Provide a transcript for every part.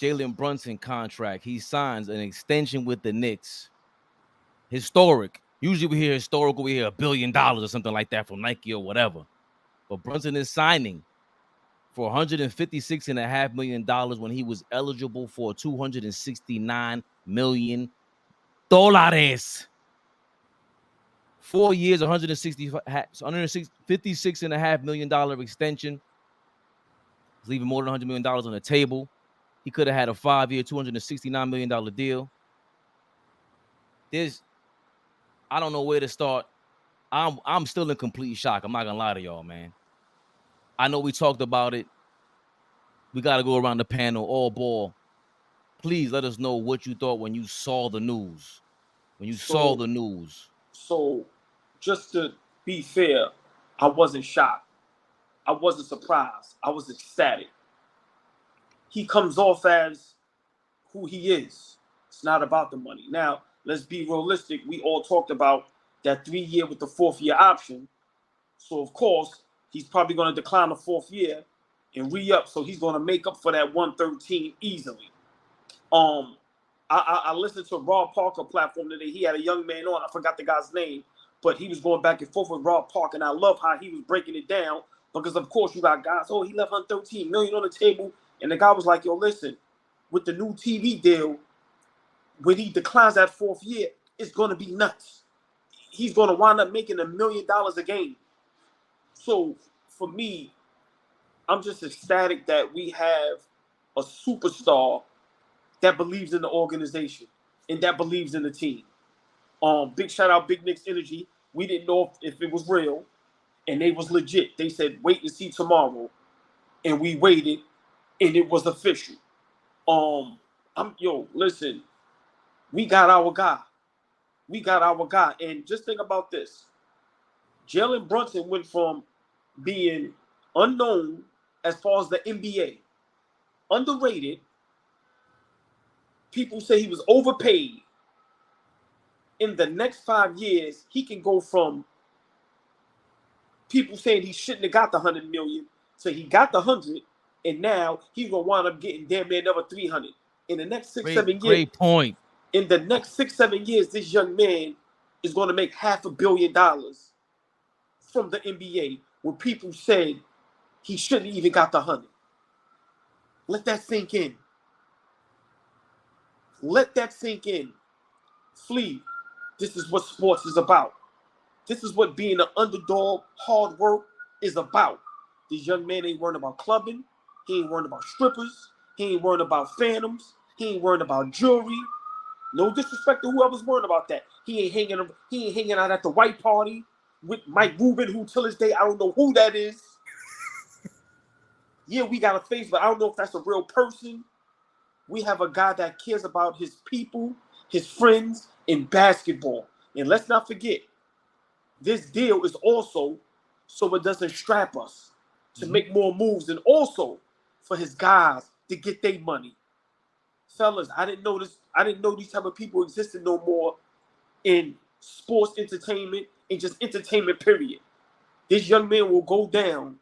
Jalen Brunson contract. He signs an extension with the Knicks. Historic. Usually we hear historical, we hear $1 billion or something like that from Nike or whatever. But Brunson is signing for $156.5 million when he was eligible for $269 million. 4 years, $156.5 million extension. He's leaving more than $100 million on the table. He could have had a 5-year, $269 million deal. I don't know where to start. I'm still in complete shock. I'm not gonna lie to y'all, man. I know we talked about it. We got to go around the panel. All ball. Please let us know what you thought when you saw the news. When you saw So, the news. so just to be fair, I wasn't shocked. I wasn't surprised. I was ecstatic. He comes off as who he is. It's not about the money. Now, let's be realistic. We all talked about that 3 year with the 4th year option. So, of course, he's probably going to decline the 4th year and re-up. So he's going to make up for that 113 easily. I listened to Rob Parker platform today. He had a young man on. I forgot the guy's name, but he was going back and forth with Rob Parker, and I love how he was breaking it down because, of course, you got guys, oh, he left $113 million on the table, and the guy was like, yo, listen, with the new TV deal, when he declines that 4th year, it's going to be nuts. He's going to wind up making $1 million a game. So, for me, I'm just ecstatic that we have a superstar that believes in the organization and that believes in the team. Big shout out Big Nick's Energy. We didn't know if it was real, and they was legit. They said wait and see tomorrow, and we waited, and it was official. Listen, we got our guy. We got our guy, and just think about this: Jalen Brunson went from being unknown as far as the NBA, underrated. People say he was overpaid. In the next 5 years, he can go from people saying he shouldn't have got the 100 million, so he got the 100, and now he's gonna wind up getting damn near another 300 in the next six, Great, 7 years. great point. In the next 6, 7 years, this young man is going to make $500 million from the NBA, when people said he shouldn't even got the 100. Let that sink in. Let that sink in. Flea, this is what sports is about. This is what being an underdog, hard work is about. This young man ain't worrying about clubbing. He ain't worrying about strippers. He ain't worrying about phantoms. He ain't worrying about jewelry. No disrespect to whoever's worrying about that. He ain't hanging out at the white party with Mike Rubin, who till this day I don't know who that is. Yeah, we got a face, but I don't know if that's a real person. We have a guy that cares about his people, his friends in basketball. And let's not forget, this deal is also so it doesn't strap us to make more moves, and also for his guys to get their money. Fellas, I didn't know this. I didn't know these type of people existed no more in sports entertainment and just entertainment, period. This young man will go down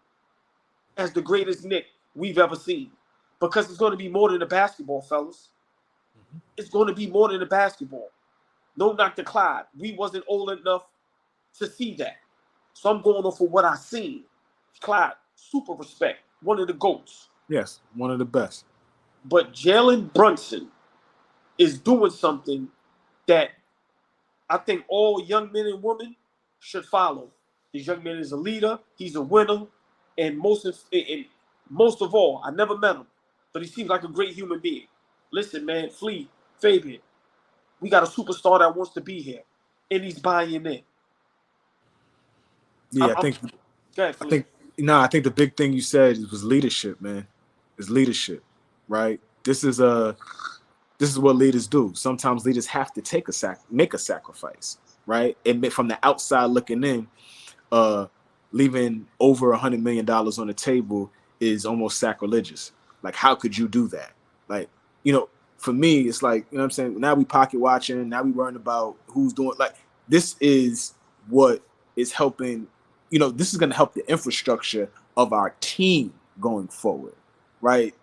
as the greatest Nick we've ever seen, because it's going to be more than a basketball, fellas. It's going to be more than a basketball. No knock to Clyde. We wasn't old enough to see that. So I'm going off for what I seen. Clyde, super respect. One of the GOATs. Yes, one of the best. But Jalen Brunson is doing something that I think all young men and women should follow. This young man is a leader. He's a winner. And most of all, I never met him, but he seems like a great human being. Listen, man, Flea, Fabian, we got a superstar that wants to be here, and he's buying in. Yeah, Go ahead, Flea. I think the big thing you said was leadership, man. It's leadership, right? This is what leaders do. Sometimes leaders have to make a sacrifice, right? And from the outside looking in, leaving over $100 million on the table is almost sacrilegious. Like, how could you do that? Like, for me, it's like, you know what I'm saying? Now we pocket watching. Now we worrying about who's doing, like, this is what is helping, this is going to help the infrastructure of our team going forward, right?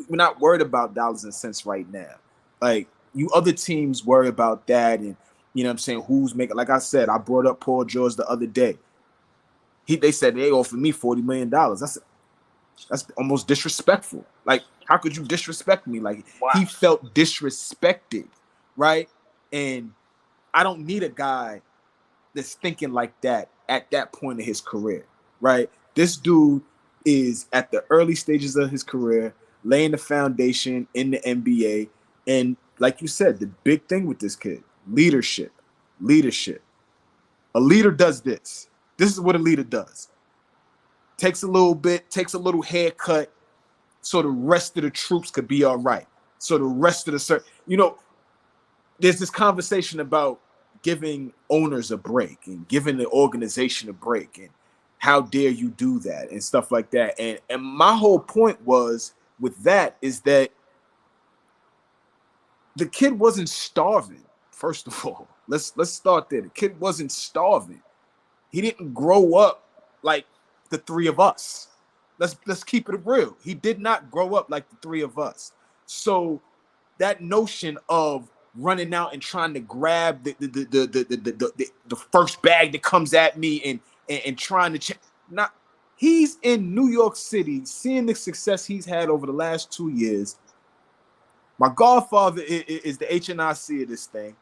we're not worried about dollars and cents right now. Like you other teams worry about that, and you know what I'm saying, who's making. Like I said, I brought up Paul George the other day. They said they offered me $40 million. That's almost disrespectful. Like, how could you disrespect me? Like, Wow. he felt disrespected, right? And I don't need a guy that's thinking like that at that point in his career, right? This dude is at the early stages of his career, laying the foundation in the NBA. And like you said, the big thing with this kid, leadership. Leadership. A leader does this. This is what a leader does. Takes a little bit, takes a little haircut, so the rest of the troops could be all right. So the rest of the, there's this conversation about giving owners a break and giving the organization a break, and how dare you do that and stuff like that. And my whole point was with that is that the kid wasn't starving. First of all, let's start there. The kid wasn't starving. He didn't grow up like the three of us. Let's keep it real. He did not grow up like the three of us. So that notion of running out and trying to grab the first bag that comes at me and trying to not, he's in New York City, seeing the success he's had over the last 2 years. My godfather is the HNIC of this thing.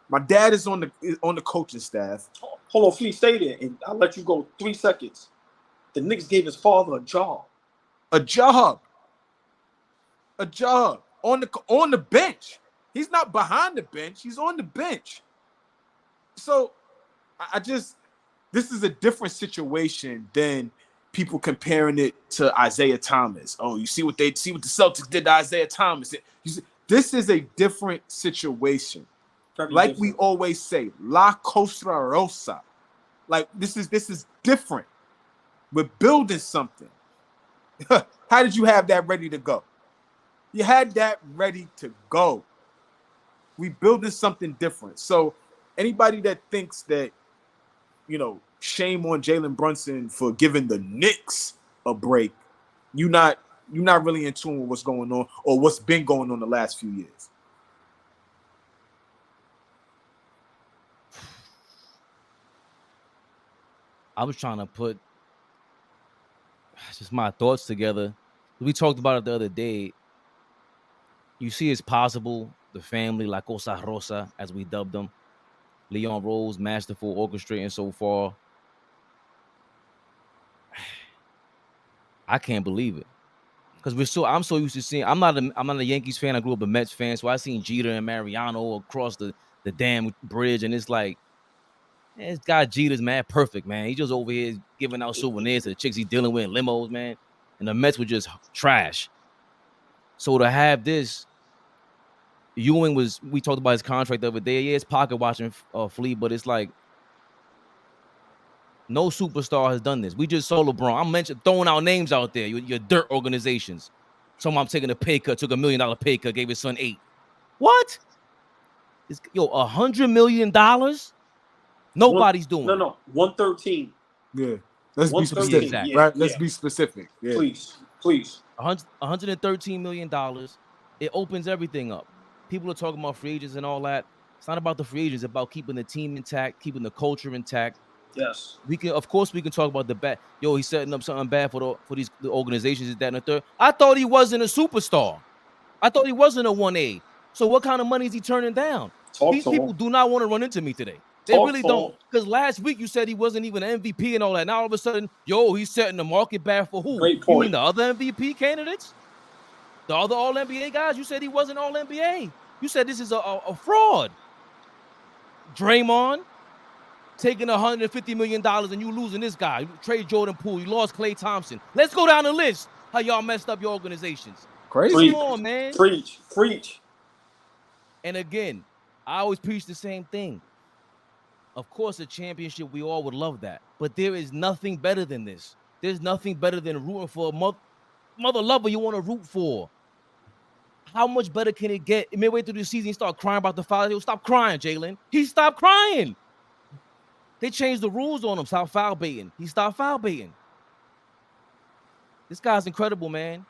My dad is on the coaching staff. Hold on, please stay there, and I'll let you go 3 seconds. The Knicks gave his father a job. A job on the bench. He's not behind the bench. He's on the bench. So this is a different situation than people comparing it to Isaiah Thomas. Oh, you see what the Celtics did to Isaiah Thomas. This is a different situation. Very like different. We always say, La Costa Rosa. Like this is different. We're building something. How did you have that ready to go? You had that ready to go. We building something different. So anybody that thinks that, shame on Jalen Brunson for giving the Knicks a break, you're not really in tune with what's going on or what's been going on the last few years. I was trying to put just my thoughts together. We talked about it the other day. You see, it's possible the family, La Cosa Rosa, as we dubbed them, Leon Rose, masterful orchestrating so far. I can't believe it because I'm so used to seeing. I'm not a Yankees fan. I grew up a Mets fan, so I seen Jeter and Mariano across the damn bridge, and it's like, man, this guy Jeter's mad perfect, man. He just over here giving out souvenirs to the chicks he's dealing with in limos, man. And the Mets were just trash. So to have this, Ewing we talked about his contract the other day. Yeah, it's pocket watching Flea, but it's like no superstar has done this. We just saw LeBron. I'm throwing out names out there. Your dirt organizations. Someone taking a pay cut, took $1 million pay cut, gave his son $8 million. What? $100 million? Nobody's doing it. No, 113. Yeah. Let's be 113. specific, exact. right? Let's be specific. Yeah. Please. $113 million. It opens everything up. People are talking about free agents and all that. It's not about the free agents. It's about keeping the team intact, keeping the culture intact. Yes. We can talk about the bad. He's setting up something bad for the organizations. Is that and the third? I thought he wasn't a superstar. I thought he wasn't a 1A. So what kind of money is he turning down? These people do not want to run into me today. They really don't. Because last week you said he wasn't even an MVP and all that. Now all of a sudden, he's setting the market back for who? Great point. You mean the other MVP candidates? The other All-NBA guys? You said he wasn't All-NBA. You said this is a fraud. Draymond taking $150 million and you losing this guy. You trade Jordan Poole. You lost Klay Thompson. Let's go down the list. How y'all messed up your organizations. Crazy. Come on, man. Preach. And again, I always preach the same thing. Of course, a championship, we all would love that. But there is nothing better than this. There's nothing better than rooting for a mother lover you want to root for. How much better can it get? Midway through the season, he start crying about the foul. He'll stop crying, Jalen. He stopped crying. They changed the rules on him. Stop foul baiting. He stopped foul baiting. This guy's incredible, man.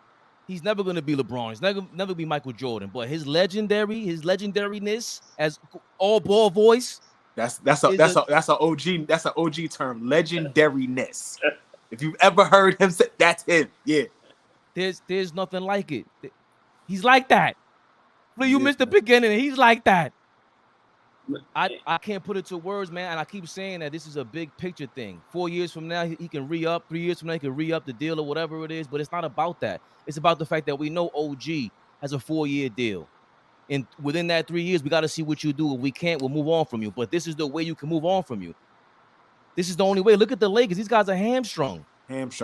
He's never going to be LeBron. He's never be Michael Jordan. But his legendariness as all ball voice. That's an OG term, legendariness. If you've ever heard him say, that's him. Yeah. There's nothing like it. He's like that. But you Yeah. missed the beginning. He's like that. I can't put it to words, man. And I keep saying that this is a big picture thing. 4 years from now, he can re-up. 3 years from now, he can re-up the deal or whatever it is. But it's not about that. It's about the fact that we know OG has a 4-year deal. And within that 3 years, we got to see what you do. If we can't, we'll move on from you. But this is the way you can move on from you. This is the only way. Look at the Lakers. These guys are hamstrung.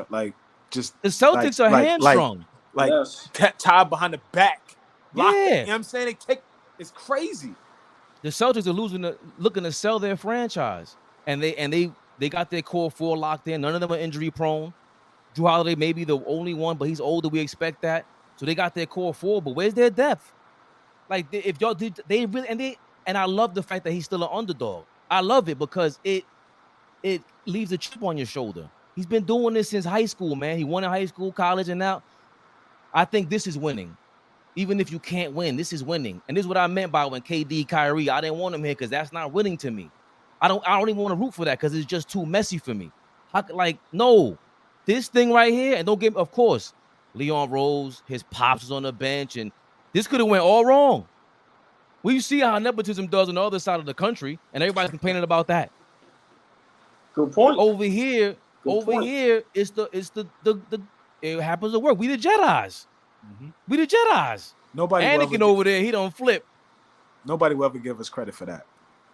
Like just the Celtics are hamstrung. Yes. Tied behind the back. Yeah. You know what I'm saying? It's crazy. The Celtics are looking to sell their franchise. And they got their core 4 locked in. None of them are injury prone. Drew Holiday may be the only one, but he's older. We expect that. So they got their core 4, but where's their depth? Like if y'all did, they really and I love the fact that he's still an underdog. I love it because it leaves a chip on your shoulder. He's been doing this since high school, man. He won in high school, college, and now I think this is winning. Even if you can't win, this is winning. And this is what I meant by when KD, Kyrie, I didn't want him here because that's not winning to me. I don't even want to root for that because it's just too messy for me. No, this thing right here, and don't get, of course, Leon Rose, his pops was on the bench, and this could have went all wrong. We see how nepotism does on the other side of the country, and everybody's complaining about that. Good point. Over here, it's the it happens to work. We the Jedis. Mm-hmm. We the Jedis. Anakin over there, he don't flip. Nobody will ever give us credit for that.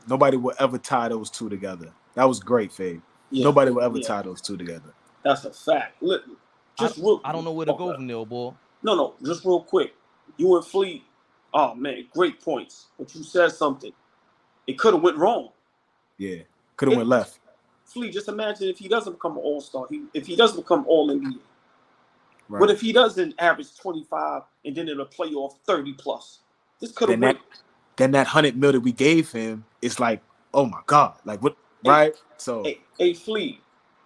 Nobody will ever tie those two together. That was great, Fade. Yeah. Nobody will ever tie those two together. That's a fact. Look, I don't know where to go from there, boy. No, just real quick. You and Fleet, oh man, great points. But you said something. It could have went wrong. Yeah, could have went left. Fleet, just imagine if he doesn't become an all-star. If he doesn't become all-NBA. Right. But if he doesn't average 25 and then in the playoff 30 plus, this could have went. Then that $100 million that we gave him, it's like, oh my God, like what, right? So, hey, Fleet,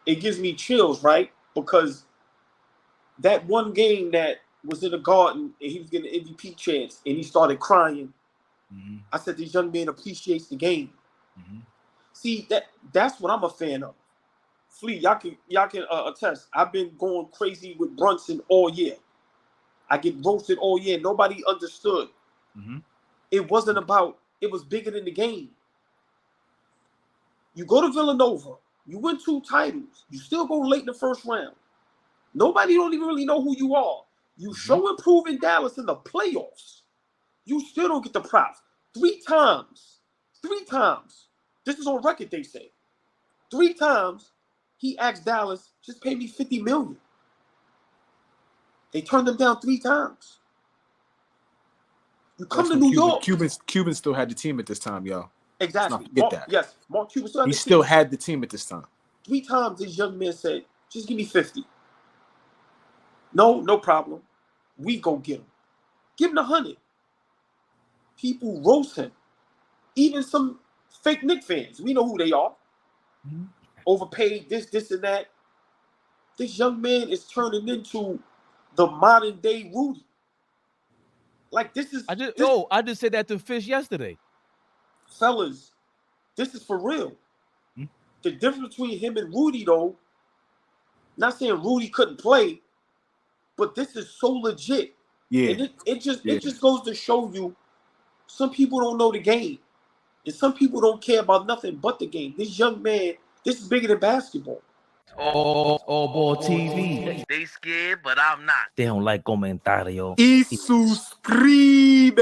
it gives me chills, right? Because that one game that was in the Garden and he was getting an MVP chance and he started crying. Mm-hmm. I said, this young man appreciates the game. Mm-hmm. See, that's what I'm a fan of. Fleet, y'all can attest. I've been going crazy with Brunson all year. I get roasted all year. Nobody understood. Mm-hmm. It wasn't about. It was bigger than the game. You go to Villanova. You win 2 titles. You still go late in the first round. Nobody don't even really know who you are. You show and prove in Dallas in the playoffs. You still don't get the props. 3 times. 3 times. This is on record, they say. 3 times. He asked Dallas, just pay me $50 million. They turned him down 3 times. You come to New York. Cuban still had the team at this time, y'all. Exactly. Yes, Mark Cuban still had the team. He still had the team at this time. 3 times this young man said, just give me 50. No problem. We go get him. Give him 100. People roast him. Even some fake Knicks fans. We know who they are. Mm-hmm. Overpaid, this, and that. This young man is turning into the modern day Rudy. Like this is. I just said that to Fish yesterday. Fellas, this is for real. Mm-hmm. The difference between him and Rudy, though, not saying Rudy couldn't play, but this is so legit. Yeah. And it just goes to show you, some people don't know the game, and some people don't care about nothing but the game. This young man. This is bigger than basketball. ALLBALL TV. They scared, but I'm not. They don't like comentario. Y suscribe.